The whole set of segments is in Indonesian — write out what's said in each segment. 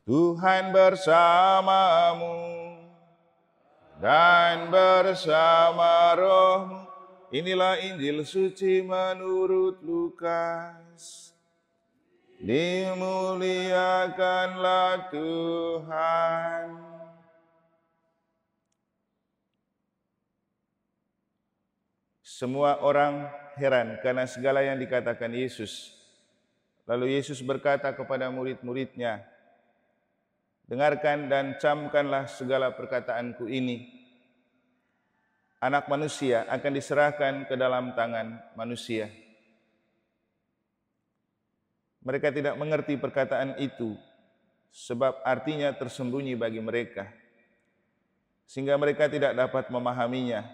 Tuhan bersamamu dan bersama rohmu. Inilah Injil suci menurut Lukas. Dimuliakanlah Tuhan. Semua orang heran karena segala yang dikatakan Yesus. Lalu Yesus berkata kepada murid-muridnya, dengarkan dan camkanlah segala perkataanku ini. Anak manusia akan diserahkan ke dalam tangan manusia. Mereka tidak mengerti perkataan itu, sebab artinya tersembunyi bagi mereka, sehingga mereka tidak dapat memahaminya.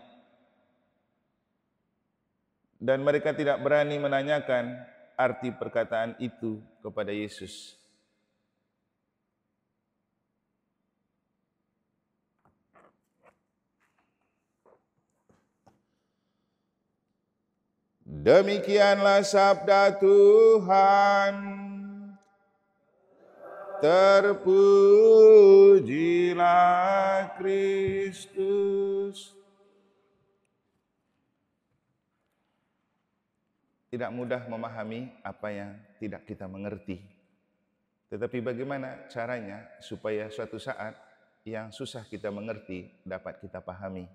Dan mereka tidak berani menanyakan arti perkataan itu kepada Yesus. Demikianlah sabda Tuhan. Terpujilah Kristus. Tidak mudah memahami apa yang tidak kita mengerti. Tetapi bagaimana caranya supaya suatu saat yang susah kita mengerti dapat kita pahami.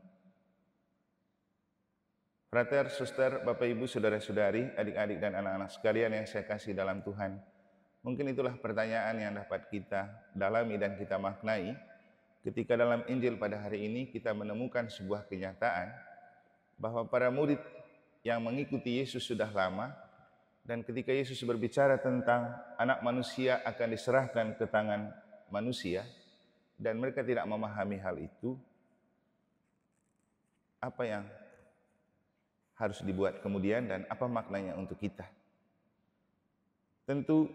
Frater, suster, Bapak Ibu, saudara-saudari, adik-adik dan anak-anak sekalian yang saya kasih dalam Tuhan. Mungkin itulah pertanyaan yang dapat kita dalami dan kita maknai ketika dalam Injil pada hari ini kita menemukan sebuah kenyataan bahwa para murid yang mengikuti Yesus sudah lama, dan ketika Yesus berbicara tentang anak manusia akan diserahkan ke tangan manusia dan mereka tidak memahami hal itu, apa yang harus dibuat kemudian dan apa maknanya untuk kita? Tentu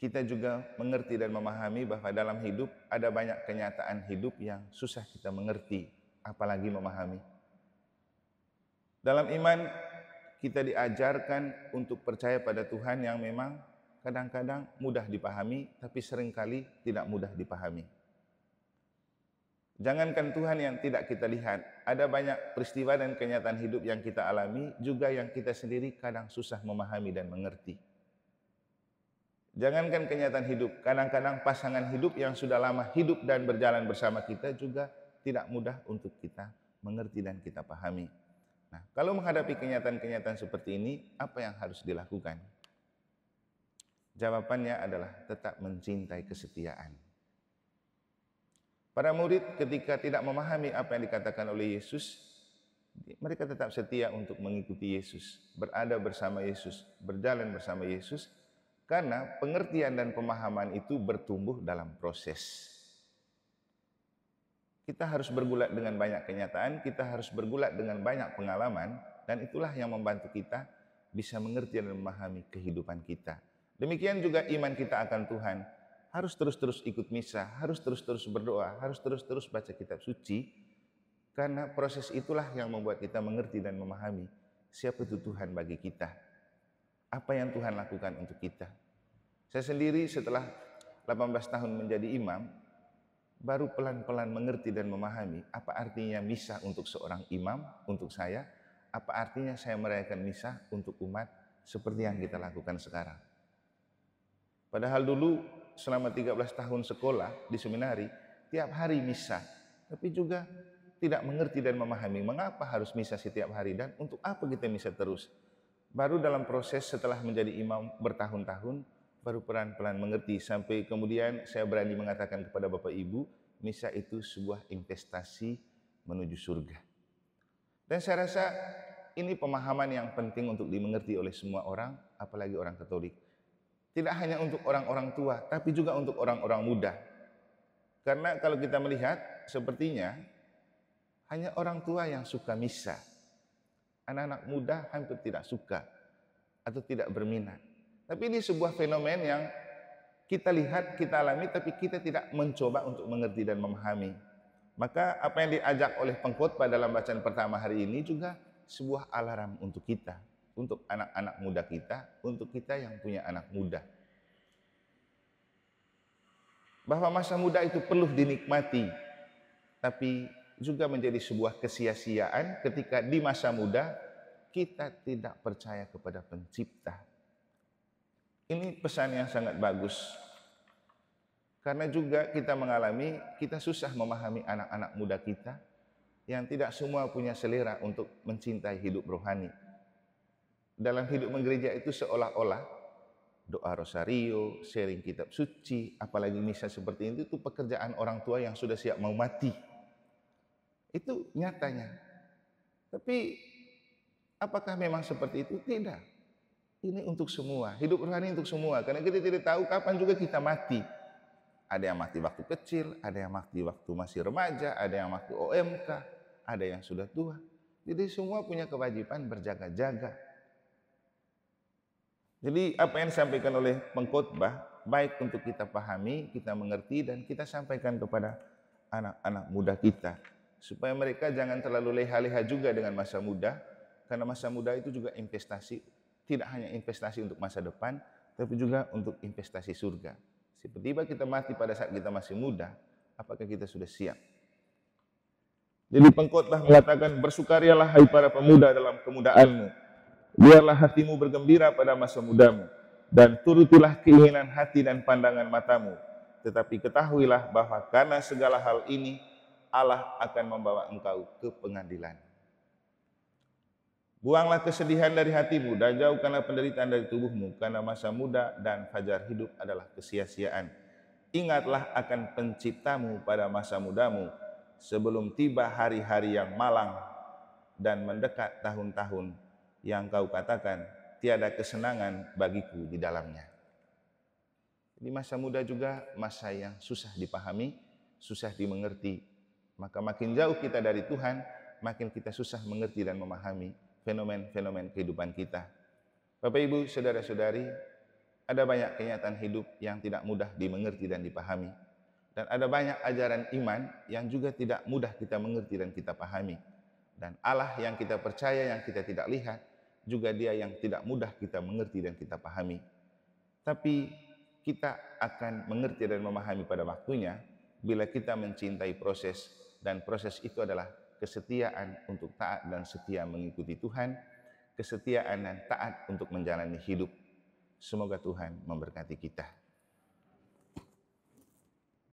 kita juga mengerti dan memahami bahwa dalam hidup ada banyak kenyataan hidup yang susah kita mengerti, apalagi memahami. Dalam iman kita diajarkan untuk percaya pada Tuhan yang memang kadang-kadang mudah dipahami, tapi seringkali tidak mudah dipahami. Jangankan Tuhan yang tidak kita lihat, ada banyak peristiwa dan kenyataan hidup yang kita alami, juga yang kita sendiri kadang susah memahami dan mengerti. Jangankan kenyataan hidup, kadang-kadang pasangan hidup yang sudah lama hidup dan berjalan bersama kita juga tidak mudah untuk kita mengerti dan kita pahami. Nah, kalau menghadapi kenyataan-kenyataan seperti ini, apa yang harus dilakukan? Jawabannya adalah tetap mencintai kesetiaan. Para murid ketika tidak memahami apa yang dikatakan oleh Yesus, mereka tetap setia untuk mengikuti Yesus, berada bersama Yesus, berjalan bersama Yesus, karena pengertian dan pemahaman itu bertumbuh dalam proses. Kita harus bergulat dengan banyak kenyataan, kita harus bergulat dengan banyak pengalaman, dan itulah yang membantu kita bisa mengerti dan memahami kehidupan kita. Demikian juga iman kita akan Tuhan. Harus terus-terus ikut misa, harus terus-terus berdoa, harus terus-terus baca kitab suci, karena proses itulah yang membuat kita mengerti dan memahami siapa itu Tuhan bagi kita. Apa yang Tuhan lakukan untuk kita. Saya sendiri setelah 18 tahun menjadi imam, baru pelan-pelan mengerti dan memahami apa artinya misa untuk seorang imam, untuk saya, apa artinya saya merayakan misa untuk umat seperti yang kita lakukan sekarang. Padahal dulu selama 13 tahun sekolah di seminari, tiap hari misa, tapi juga tidak mengerti dan memahami mengapa harus misa setiap hari dan untuk apa kita misa terus. Baru dalam proses setelah menjadi imam bertahun-tahun, baru pelan-pelan mengerti sampai kemudian saya berani mengatakan kepada Bapak Ibu, misa itu sebuah investasi menuju surga. Dan saya rasa ini pemahaman yang penting untuk dimengerti oleh semua orang, apalagi orang Katolik. Tidak hanya untuk orang-orang tua, tapi juga untuk orang-orang muda. Karena kalau kita melihat, sepertinya hanya orang tua yang suka misa. Anak-anak muda hampir tidak suka atau tidak berminat. Tapi ini sebuah fenomen yang kita lihat, kita alami, tapi kita tidak mencoba untuk mengerti dan memahami. Maka apa yang diajak oleh pengkhotbah dalam bacaan pertama hari ini juga sebuah alarm untuk kita. Untuk anak-anak muda kita, untuk kita yang punya anak muda. bahwa masa muda itu perlu dinikmati, tapi juga menjadi sebuah kesia-siaan ketika di masa muda kita tidak percaya kepada Pencipta. Ini pesan yang sangat bagus. Karena juga kita mengalami, kita susah memahami anak-anak muda kita yang tidak semua punya selera untuk mencintai hidup rohani. Dalam hidup menggereja itu seolah-olah doa rosario, sharing kitab suci, apalagi misa seperti itu pekerjaan orang tua yang sudah siap mau mati. Itu nyatanya. Tapi apakah memang seperti itu? Tidak. Ini untuk semua, hidup rohani untuk semua. Karena kita tidak tahu kapan juga kita mati. Ada yang mati waktu kecil, ada yang mati waktu masih remaja, ada yang mati OMK, ada yang sudah tua. Jadi semua punya kewajiban berjaga-jaga. Jadi apa yang disampaikan oleh pengkhotbah baik untuk kita pahami, kita mengerti, dan kita sampaikan kepada anak-anak muda kita. Supaya mereka jangan terlalu leha-leha juga dengan masa muda. Karena masa muda itu juga investasi. Tidak hanya investasi untuk masa depan, tapi juga untuk investasi surga. Tiba-tiba kita mati pada saat kita masih muda, apakah kita sudah siap? Jadi pengkhotbah mengatakan, bersukarialah hai para pemuda dalam kemudaanmu. Biarlah hatimu bergembira pada masa mudamu, dan turutilah keinginan hati dan pandangan matamu. Tetapi ketahuilah bahwa karena segala hal ini, Allah akan membawa engkau ke pengadilan. Buanglah kesedihan dari hatimu dan jauhkanlah penderitaan dari tubuhmu, karena masa muda dan fajar hidup adalah kesia-siaan. Ingatlah akan Penciptamu pada masa mudamu, sebelum tiba hari-hari yang malang dan mendekat tahun-tahun yang kau katakan, tiada kesenangan bagiku di dalamnya. Jadi masa muda juga masa yang susah dipahami, susah dimengerti. Maka makin jauh kita dari Tuhan, makin kita susah mengerti dan memahami fenomen-fenomen kehidupan kita. Bapak Ibu, saudara-saudari, ada banyak kenyataan hidup yang tidak mudah dimengerti dan dipahami. Dan ada banyak ajaran iman yang juga tidak mudah kita mengerti dan kita pahami. Dan Allah yang kita percaya, yang kita tidak lihat, juga Dia yang tidak mudah kita mengerti dan kita pahami. Tapi kita akan mengerti dan memahami pada waktunya bila kita mencintai proses, dan proses itu adalah kesetiaan untuk taat dan setia mengikuti Tuhan, kesetiaan dan taat untuk menjalani hidup. Semoga Tuhan memberkati kita.